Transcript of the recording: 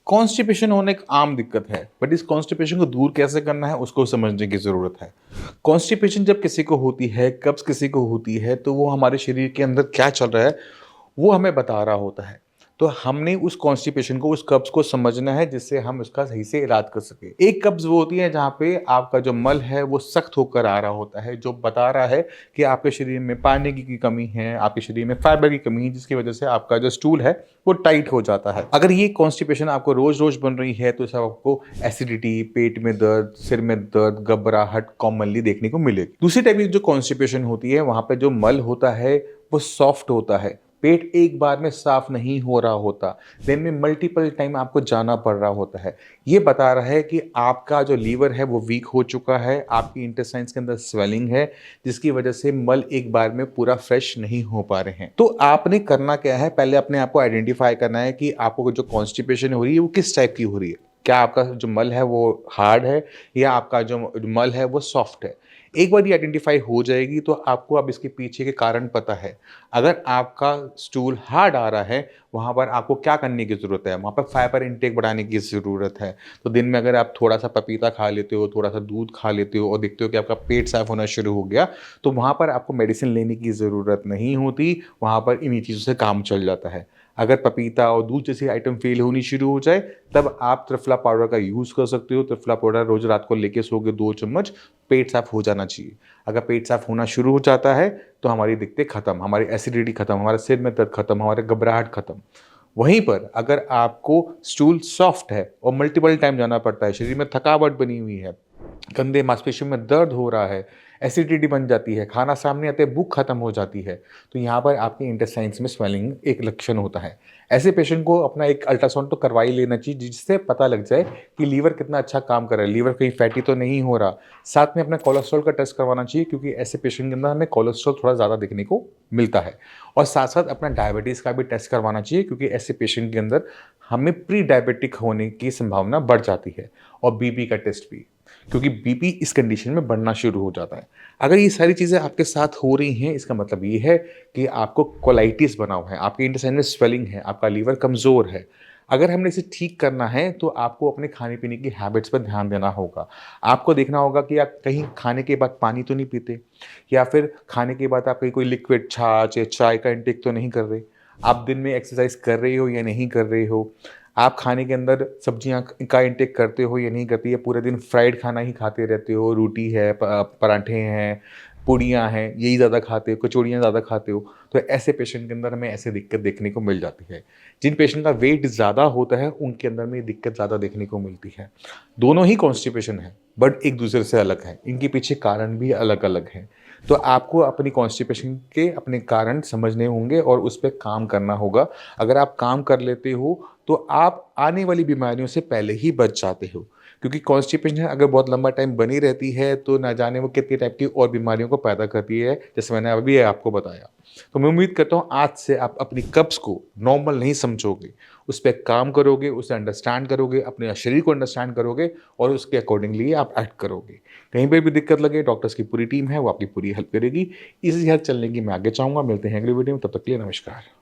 Constipation होना एक आम दिक्कत है, बट इस कॉन्स्टिपेशन को दूर कैसे करना है उसको समझने की ज़रूरत है। कॉन्स्टिपेशन जब किसी को होती है, कब्ज़ किसी को होती है, तो वो हमारे शरीर के अंदर क्या चल रहा है, वो हमें बता रहा होता है। तो हमने उस कॉन्स्टिपेशन को, उस कब्ज़ को समझना है जिससे हम उसका सही से इलाज कर सकें। एक कब्ज़ वो होती है जहाँ पे आपका जो मल है वो सख्त होकर आ रहा होता है, जो बता रहा है कि आपके शरीर में पानी की कमी है, आपके शरीर में फाइबर की कमी है, जिसकी वजह से आपका जो स्टूल है वो टाइट हो जाता है। अगर ये कॉन्स्टिपेशन आपको रोज़-रोज़ बन रही है तो इससे आपको एसिडिटी, पेट में दर्द, सिर में दर्द, घबराहट कॉमनली देखने को मिलेगी। दूसरी टाइप की जो कॉन्स्टिपेशन होती है वहाँ पे जो मल होता है वो सॉफ्ट होता है। पेट एक बार में साफ नहीं हो रहा होता, दिन में मल्टीपल टाइम आपको जाना पड़ रहा होता है। ये बता रहा है कि आपका जो लीवर है वो वीक हो चुका है, आपकी इंटेस्टाइन्स के अंदर स्वेलिंग है, जिसकी वजह से मल एक बार में पूरा फ्रेश नहीं हो पा रहे हैं। तो आपने करना क्या है, पहले अपने आप को आइडेंटिफाई करना है कि आपको जो कॉन्स्टिपेशन हो रही है वो किस टाइप की हो रही है। क्या आपका जो मल है वो हार्ड है या आपका जो मल है वो सॉफ्ट है। एक बार ये आइडेंटिफाई हो जाएगी तो आपको अब इसके पीछे के कारण पता है। अगर आपका स्टूल हार्ड आ रहा है, वहाँ पर आपको क्या करने की ज़रूरत है? वहाँ पर फाइबर इनटेक बढ़ाने की ज़रूरत है। तो दिन में अगर आप थोड़ा-सा पपीता खा लेते हो, थोड़ा-सा दूध खा लेते हो और देखते हो कि आपका पेट साफ़ होना शुरू हो गया, तो वहाँ पर आपको मेडिसिन लेने की ज़रूरत नहीं होती, वहाँ पर इन्हीं चीज़ों से काम चल जाता है। अगर पपीता और दूध जैसी आइटम फ़ेल होनी शुरू हो जाए, तब आप त्रिफला पाउडर का यूज़ कर सकते हो। त्रिफला पाउडर रोज़ रात को लेके सोओगे 2 चम्मच, पेट साफ़ हो जाना चाहिए। अगर पेट साफ़ होना शुरू हो जाता है, तो हमारी दिक्कतें खत्म, हमारी एसिडिटी खत्म, हमारा सिर में दर्द खत्म, हमारे घबराहट खत्म। वहीं पर अगर आपको स्टूल सॉफ्ट है और मल्टीपल टाइम जाना पड़ता है, शरीर में थकावट बनी हुई है, कंधे मांसपेशियों में दर्द हो रहा है, एसिडिटी बन जाती है, खाना सामने आते भूख खत्म हो जाती है, तो यहाँ पर आपके इंटेस्टाइन्स में स्वेलिंग एक लक्षण होता है। ऐसे पेशेंट को अपना एक अल्ट्रासाउंड तो करवा ही लेना चाहिए, जिससे पता लग जाए कि लीवर कितना अच्छा काम कर रहा है, लीवर कहीं फैटी तो नहीं हो रहा। साथ में अपना कोलेस्ट्रॉल का टेस्ट करवाना चाहिए, क्योंकि ऐसे पेशेंट के अंदर हमें कोलेस्ट्रॉल थोड़ा ज़्यादा देखने को मिलता है। और साथ-साथ अपना डायबिटीज़ का भी टेस्ट करवाना चाहिए, क्योंकि ऐसे पेशेंट के अंदर हमें प्री डायबिटिक होने की संभावना बढ़ जाती है। और बीपी का टेस्ट भी, क्योंकि बीपी इस कंडीशन में बढ़ना शुरू हो जाता है। अगर ये सारी चीज़ें आपके साथ हो रही हैं, इसका मतलब ये है कि आपको कोलाइटिस बना हुआ है, आपके इंटेस्टाइन में स्वेलिंग है, आपका लीवर कमज़ोर है। अगर हमने इसे ठीक करना है तो आपको अपने खाने-पीने की हैबिट्स पर ध्यान देना होगा। आपको देखना होगा कि आप कहीं खाने के बाद पानी तो नहीं पीते, या फिर खाने के बाद आप कहीं कोई लिक्विड छाछ या चाय का इंटेक तो नहीं कर रहे। आप दिन में एक्सरसाइज़ कर रहे हो या नहीं कर रहे हो। आप खाने के अंदर सब्जियाँ का इंटेक करते हो या नहीं करते, या पूरे दिन फ्राइड खाना ही खाते रहते हो, रोटी है, पराठे हैं, पूड़ियाँ हैं, यही ज़्यादा खाते हो, कचौड़ियाँ ज़्यादा खाते हो, तो ऐसे पेशेंट के अंदर हमें ऐसी दिक्कत देखने को मिल जाती है। जिन पेशेंट का वेट ज़्यादा होता है, उनके अंदर में ये दिक्कत ज़्यादा देखने को मिलती है। दोनों ही कॉन्स्टिपेशन है, बट एक दूसरे से अलग है, इनके पीछे कारण भी अलग-अलग हैं। तो आपको अपनी कॉन्स्टिपेशन के अपने कारण समझने होंगे और उस पे काम करना होगा। अगर आप काम कर लेते हो, तो आप आने वाली बीमारियों से पहले ही बच जाते हो। क्योंकि कॉन्स्टिपेशन अगर बहुत लंबा टाइम बनी रहती है, तो ना जाने वो कितनी टाइप की और बीमारियों को पैदा करती है, जैसे मैंने अभी आपको बताया। तो मैं उम्मीद करता हूँ आज से आप अपनी कब्ज़ को नॉर्मल नहीं समझोगे, उस पे काम करोगे, उसे अंडरस्टैंड करोगे, अपने शरीर को अंडरस्टैंड करोगे और उसके अकॉर्डिंगली आप एक्ट करोगे। कहीं पे भी दिक्कत लगे, डॉक्टर्स की पूरी टीम है, वो आपकी पूरी हेल्प करेगी। इसी हेल्प चलने की मैं आगे चाहूँगा। मिलते हैं अगली वीडियो में, तब तक के लिए नमस्कार।